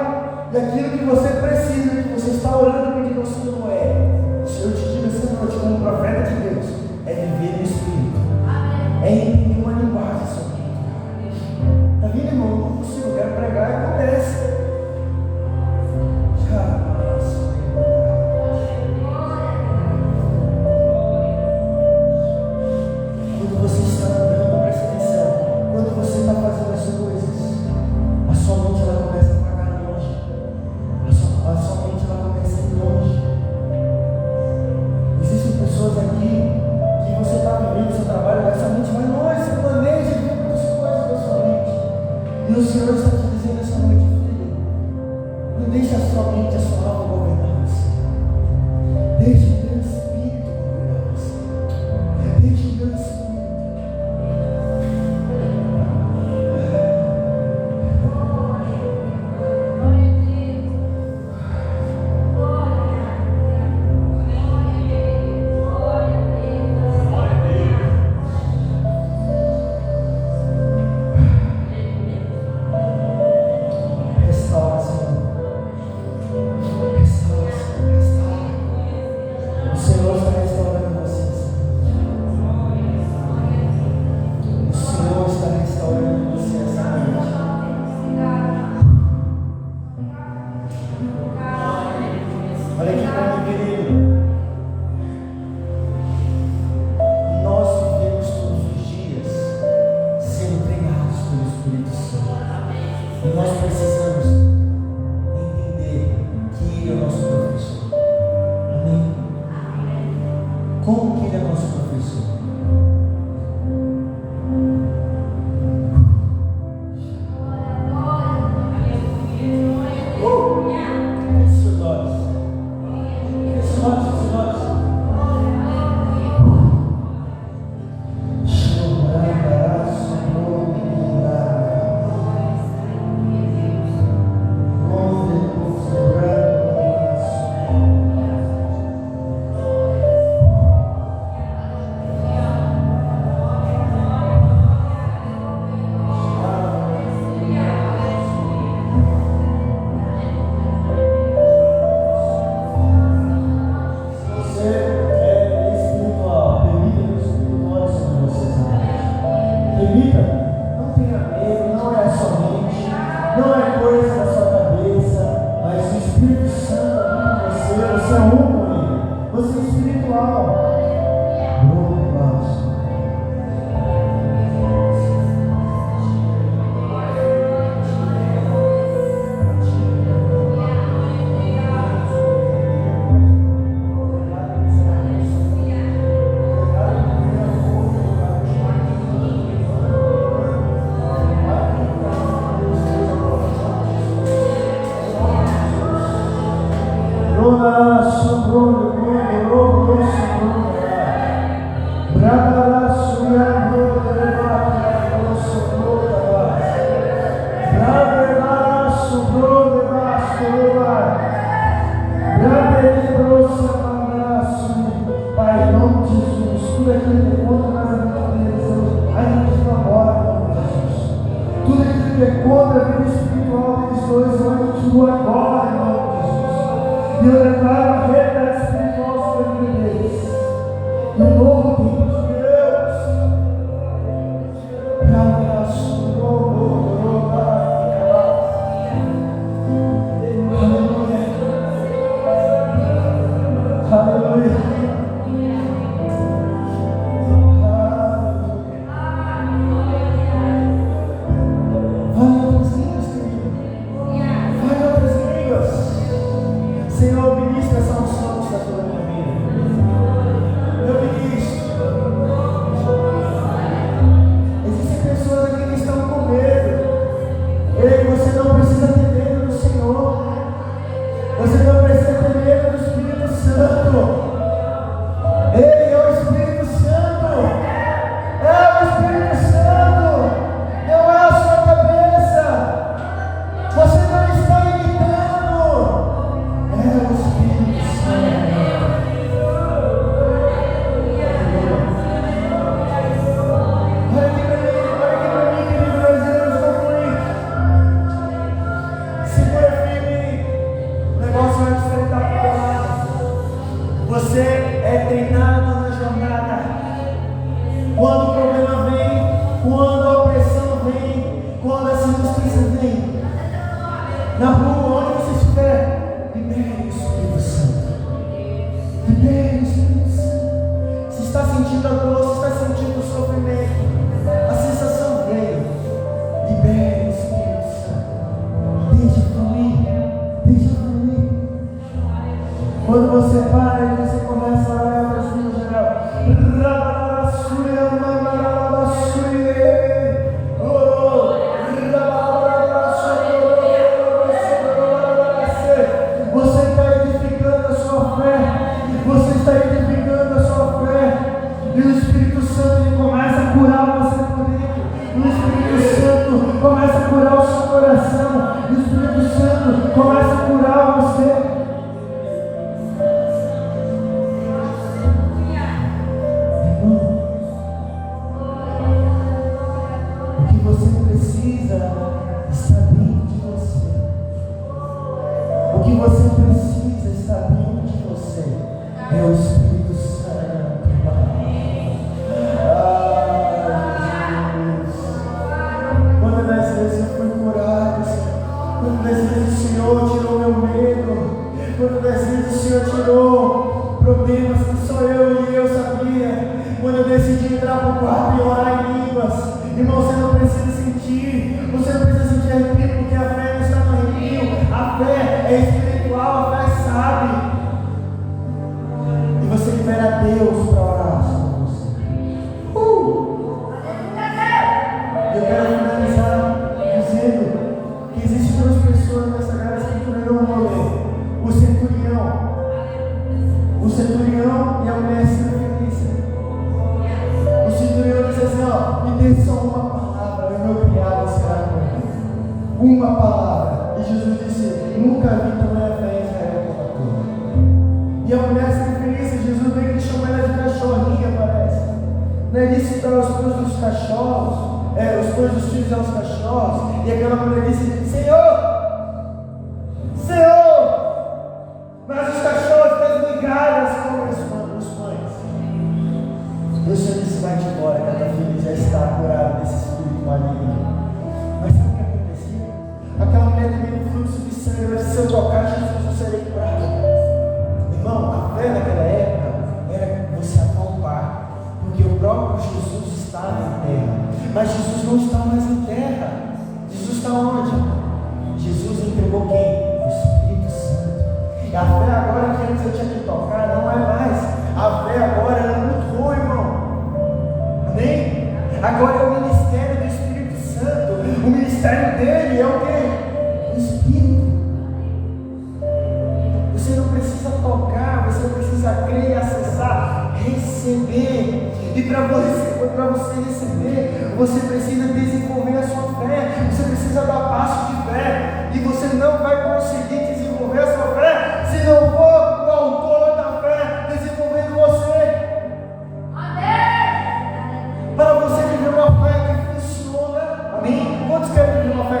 daquilo que você precisa, que você está orando pedindo ao Senhor o Senhor te diz essa noite, como profeta de Deus, é viver no Espírito. É entender uma linguagem sobrenatural. Está vendo, irmão? Não consigo, eu quero pregar e acontece. Quando você está andando, presta atenção. Quando você está fazendo as coisas, a sua mente ela começa a pagar longe. A sua mente ela começa a ir longe. Existem pessoas aqui que você está vivendo o seu trabalho, mas sua mente vai longe, você planeja e vê muitas coisas da sua mente. E o Senhor está te dizendo essa noite, filho, não deixe a sua mente, a sua alma governar você. Deixe o teu Espírito governar você. Deixe o teu Espírito. Restaura, Senhor. Restaura, Senhor. Restaura. O Senhor está restaurando vocês. O Senhor está restaurando você essa noite. Olha aqui para mim, querido. Nós vivemos todos os dias sendo treinados pelo Espírito Santo. E nós precisamos entender que Ele é o nosso professor. Amém? Como que Ele é nosso professor? Feche seus olhos. Feche seus olhos. Chorará, Senhor, que é contra a vida espiritual deles dois, eu aniquilo agora, em nome de Jesus. E eu declaro a realidade espiritual sobre a vida deles. E o novo tempo de Deus. Aleluia. Senhor, ministra essa unção que está sobre a minha vida. Eu ministro. Existem pessoas aqui que estão com medo. Ei, você não precisa ter medo do Senhor. Você não precisa ter medo do Espírito Santo. Ele é o Espírito Santo. É o Espírito Santo. Não é a sua cabeça. Você não está imitando. É o Espírito Santo. Olha aqui para mim, querido, nós iremos concluir. Segura firme. O negócio vai enfrentar para lá. Você é treinado na jornada. Quando o problema vem, quando a opressão vem, quando a injustiça vem, na rua, onde você estiver, libere o Espírito Santo. Libere o Espírito Santo. Se está sentindo a dor, se está sentindo o sofrimento, a sensação veio. Libere o Espírito Santo. Deixa fluir. Deixa fluir. Quando você para e você começa a orar para o Senhor geral. Você está edificando a sua fé. Você está edificando a sua fé. E o Espírito Santo ele começa a curar você por dentro. O Espírito Santo começa a curar o seu coração. O Espírito Santo começa a curar você. O que você precisa está dentro de você. O que você precisa está dentro de você. É o Espírito Santo. Quantas das vezes eu fui curado, Senhor? Quantas das vezes o Senhor tirou meu medo? Quantas das vezes o Senhor tirou problemas que só eu e eu sabia? Quando eu decidi entrar para o quarto e orar em línguas, irmão, você não precisa sentir, você não precisa sentir arrepio, porque a fé não está no arrepio, a fé é espiritual, a fé sabe. E você libera Deus para orar sobre você. Eu quero finalizar dizendo que existem duas pessoas nessa graça que não vão ler. O centurião e a mulher circunfícia. O centurião disse assim, ó, me dê só uma palavra, e meu criado será curado. Uma palavra. E Jesus disse, nunca vi tamanha fé em Israel como a tua. E a mulher circunfícia, Jesus veio que chama ela de cachorrinha, parece. Não é disse para os pães dos cachorros, os pães dos filhos aos cachorros. E aquela mulher disse, Senhor, mas os cachorros das migalhas comem os pães. E o Senhor disse, vai-te embora, que a tua filha já está curada desse espírito maligno. Mas sabe o que aconteceu? Aquela mulher teve um fluxo de sangue, ela disse, se eu tocar Jesus, eu serei curado. Irmão, a fé naquela época era você apalpar, porque o próprio Jesus estava em terra. Mas Jesus não está mais em terra. Jesus está onde? Jesus entregou quem? O Espírito Santo. E a fé agora que antes eu tinha que tocar, não é mais. A fé agora é muito boa, irmão. Amém? Agora é o ministério do Espírito Santo. O ministério dele é o quê? O Espírito. Você não precisa tocar, você precisa crer e acessar, receber. E para você receber, você precisa desenvolver a sua fé. Você precisa dar passo de fé. E você não vai conseguir desenvolver a sua fé se não for o autor da fé desenvolvendo você. Amém. Para você viver uma fé que funciona. Amém? Quantos querem viver uma fé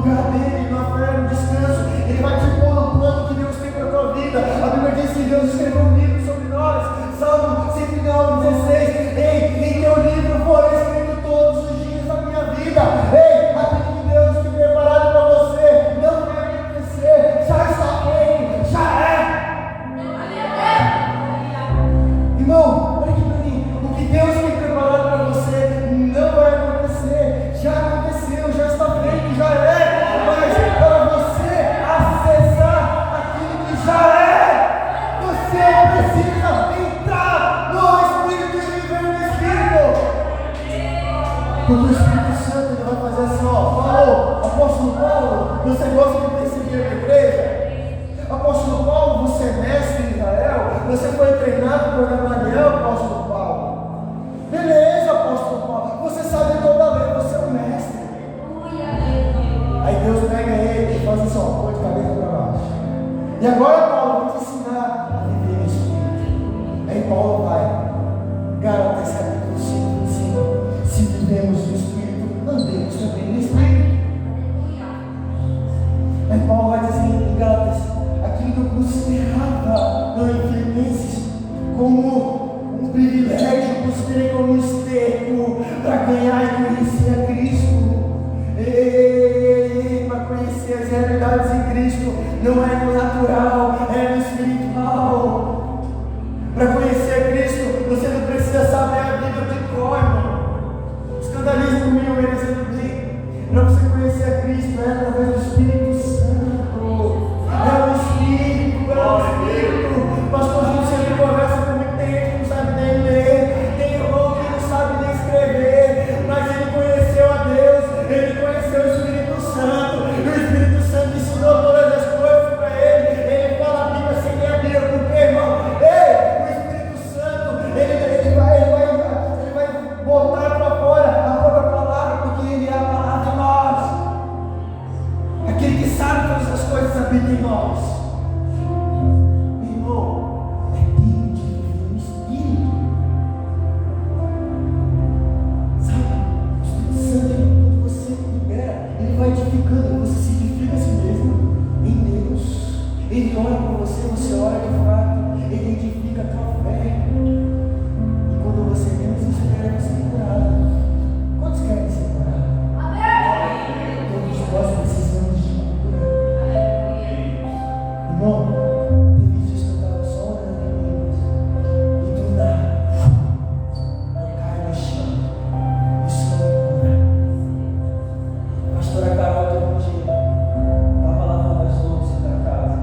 lugar dele, na fé, no descanso. Ele vai te pôr no plano que Deus tem para a tua vida. A Bíblia diz que Deus escreveu um livro sobre nós. Salmo 119:16. Ei, em teu livro foram escritos todos os dias da minha vida. Ei, aquilo que Deus tem preparado para você não vai acontecer. Já está feito, já é. Irmão, olha aqui para mim. O que Deus tem preparado para você não vai acontecer. Já aconteceu, já está feito, já é. Mas para você acessar aquilo que já é, você precisa entrar no Espírito e viver no Espírito. Porque o Espírito Santo ele vai fazer assim, ó. Falou, apóstolo Paulo, você gosta de perseguir a igreja? Apóstolo Paulo, você é mestre em Israel? Você foi treinado por Gamaliel, apóstolo Paulo? Beleza, apóstolo Paulo, você sabe toda a lei, você é o mestre. Aí Deus pega ele e faz assim, ó, põe de cabeça para baixo. E agora, Paulo, eu vou te ensinar a viver no Espírito. Aí Paulo vai, Gálatas capítulo 5, se vivemos no Espírito, andemos também no Espírito. Aí Paulo vai dizer em Gálatas, aquilo que eu considerava em Filipenses como um privilégio, eu considerei como um esterco para ganhar e conhecer a Cristo. Para conhecer as realidades em Cristo, não é no natural, é no espiritual. Para conhecer a Cristo, você não precisa saber a Bíblia de cor, irmão. Escandalize comigo, merecendo bem. Para você conhecer a Cristo, é através do Espírito Santo. É o Espírito, é o Espírito. Pastor Júlio sempre conversa comigo, tem gente que não sabe nem ler, tem irmão que não sabe nem escrever, mas ele conheceu a Deus, ele conheceu o Espírito Santo, e o Espírito Santo ensinou todas as coisas para ele. Ele fala a Bíblia sem ler a Bíblia, porque, irmão, ei, o Espírito Santo, ele vai botar para fora a própria palavra, porque ele é a palavra de nós. Aquele que sabe todas as coisas habita em nós. Irmão, é tempo de viver no Espírito. Sabe? O Espírito Santo, quando você libera, ele vai edificando, você se edifica a si mesmo em Deus. Ele ora por você, você ora de fato, ele edifica a tua fé. E quando você menos espera, você é curado. Quantos querem ser curados? Todos nós precisamos de cura. Irmão, teve dias que eu estava só orando em Deus, e do nada eu caio no chão. Isso não me cura. A pastora Carol teve um dia, estava lavando as louças da casa,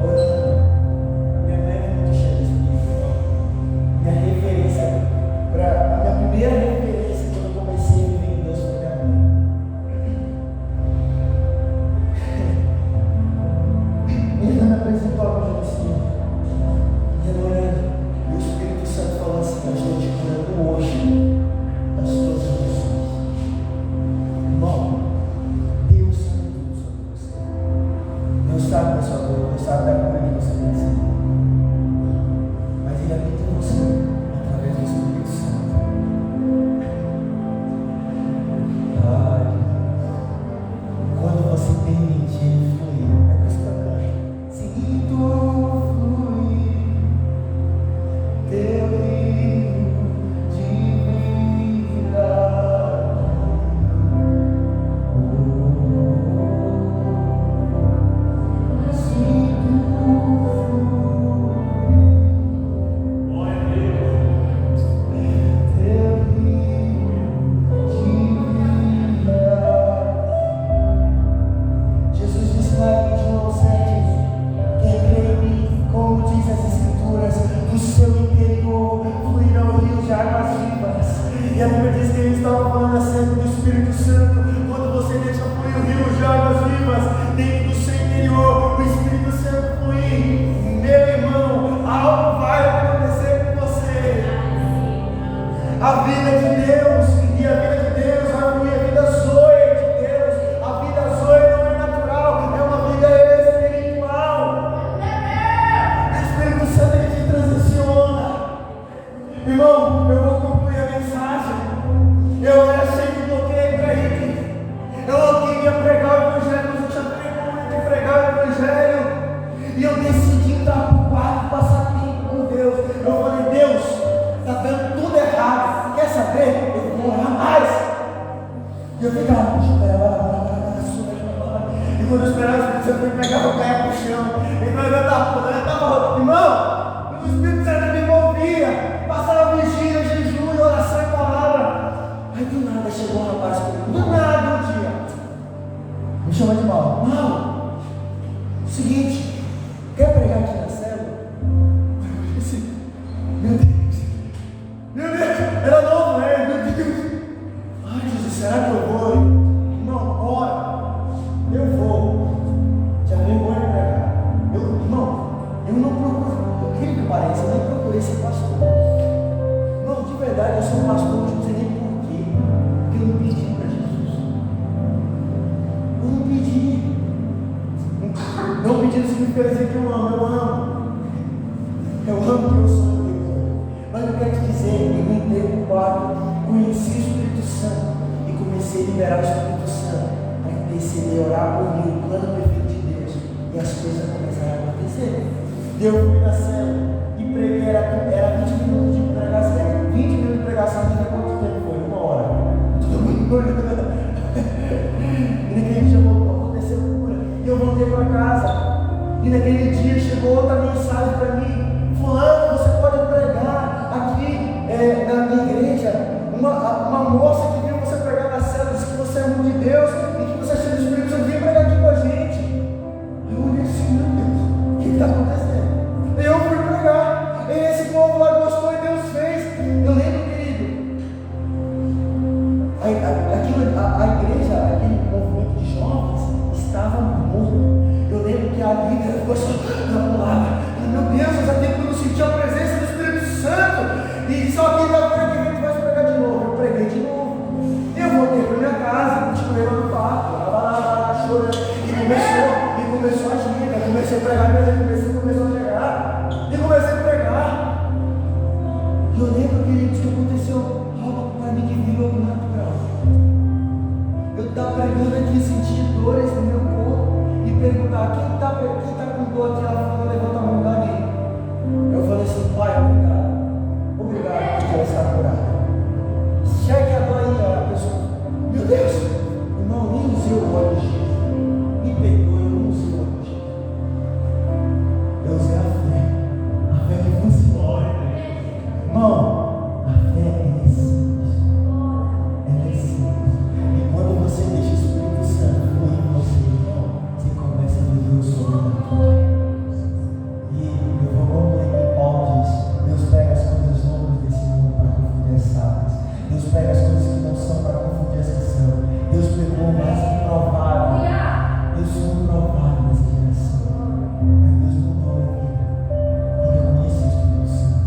orando. A minha mãe é muito cheia de Espírito. Minha referência, a minha primeira referência quando eu comecei a viver em Deus foi minha mãe. quando eu esperava o Espírito Santo me pegava, eu caia pro chão. Então eu estava, irmão, o Espírito Santo me envolvia, passava vigília, jejum, oração e palavra. Aí do nada chegou um rapaz comigo, do nada um dia, me chama de mal. Mal, seguinte, quer pregar aqui na célula? Eu disse, meu Deus, era novo, né? Meu Deus. Ai, Jesus, será que eu vou? Irmão, bora. Eu vou. Já vem bom pregar. Irmão, eu não procuro, eu queria que pareça, eu nem procurei ser pastor. Não, de verdade, eu sou um pastor, não sei nem porquê. Porque eu não pedi para Jesus. Eu não pedi. Não pedi significa dizer que eu amo. Eu amo que eu sou Deus. Mas eu quero te dizer, eu entrei no quarto, conheci o Espírito Santo e comecei a liberar o Espírito Santo para interceder, orar por mim, o plano perfeito de Deus. E as coisas começaram a acontecer. Eu fui na célula e preguei, era 20 minutos de pregação. 20 minutos de pregação, de quanto tempo foi? 1 hora. Todo mundo olhando. E naquele dia aconteceu cura. E eu voltei para casa. E naquele dia chegou outra mensagem para mim: Fulano, você pode pregar aqui na minha igreja. Uma moça que viu você pregar na célula, disse que você é irmão de Deus e que você é cheio do Espírito Santo, vem pregar aqui com a gente. Eu olhei assim, meu Deus, o que está acontecendo? Eu fui pregar, e esse povo lá gostou e Deus fez. Eu lembro, querido, a igreja, aquele movimento de jovens, estava morto. Eu lembro que a líder ficou só na palavra. Meu Deus, eu já tenho que não sentir a presença do Espírito Santo. E só que da hora que a gente vai pregar de novo. Eu preguei de novo. Eu voltei para minha casa, continuei lá no quarto, lá, chorando. E começou a gira. Comecei a pregar, começou a chegar. E comecei a pregar. E eu lembro, queridos, que aconteceu algo para mim que virou natural. Eu estava pregando aqui, senti dores no meu corpo. E perguntar, quem está com dor aqui? Ela falou, levanta a mão dali. Eu falei assim, Pai, obrigado porque ela está curada. Chegue a dor aí, a pessoa, meu Deus, irmão, nem usei o óleo de Jesus. Me perdoe, eu não usei o óleo de Jesus. Eu usei a fé que funciona. Irmão, a fé é simples. Ela é simples. E quando você deixa o Espírito Santo fluir em você, você começa a viver o sobrenatural. E eu vou concluir que Paulo diz: Deus pega as coisas loucas desse mundo para confundir as sábias. Deus pega as coisas que não são para confundir as que são. Deus pegou o mais improvável. Eu sou improvável nessa geração. Mas Deus mudou a minha vida. Quando eu conheci o Espírito Santo,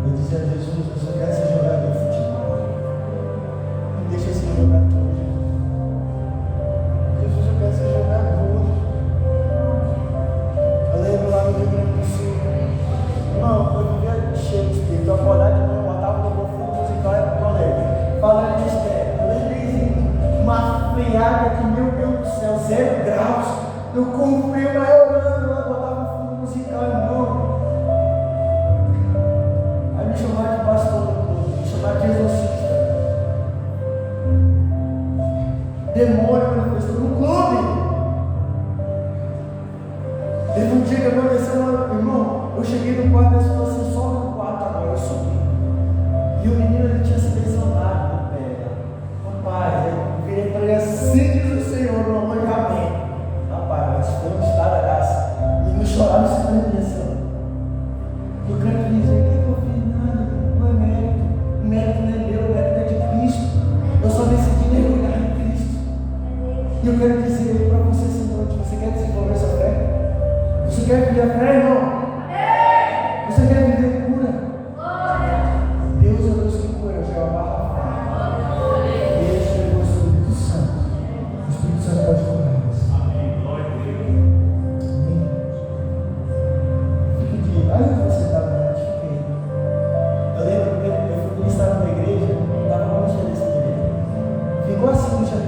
eu disse a Jesus: eu só quero ser jogador de futebol. Me deixa ser jogador. Jesus, eu quero ser jogador. Eu lembro lá no Rio Grande do Sul, irmão, eu vivia cheio de espírito. Eu acordava de manhã, eu botava no meu fundo musical e pro colégio, falando de espírito. Eu lembrei uma friaca que, meu Deus do céu, 0 graus. Eu comprei uma orando lá, botava no fundo musical, irmão. Aí me chamaram de pastor, me chamaram de exorcista. Demônio manifestou no clube. Teve um dia que aconteceu, irmão, eu cheguei no quarto e ele falou assim: sobe no quarto agora, eu subi. E o menino, ele tinha se lesionado no pé. Rapaz, eu virei para ele assim: diz o Senhor, no amor de amém. Rapaz, mas foi um estado da graça. E me chorava e se prendia assim. Eu quero te dizer que eu fiz nada, não é mérito. O mérito não é meu, o mérito é de Cristo. Eu só decidi mergulhar em Cristo. E eu quero dizer para você essa noite: você quer desenvolver essa fé? Você quer viver a fé, irmão? Você quer viver cura? Deus é o Deus que cura, eu quero a fé. Ele chegou o Espírito Santo. O Espírito Santo pode curar você. Amém. Glória a Deus. Amém. Fique de. Olha onde você estava antes, fique aí. Eu lembro que eu fui ministrar numa igreja, estava longe dessa igreja. Ficou assim no chão.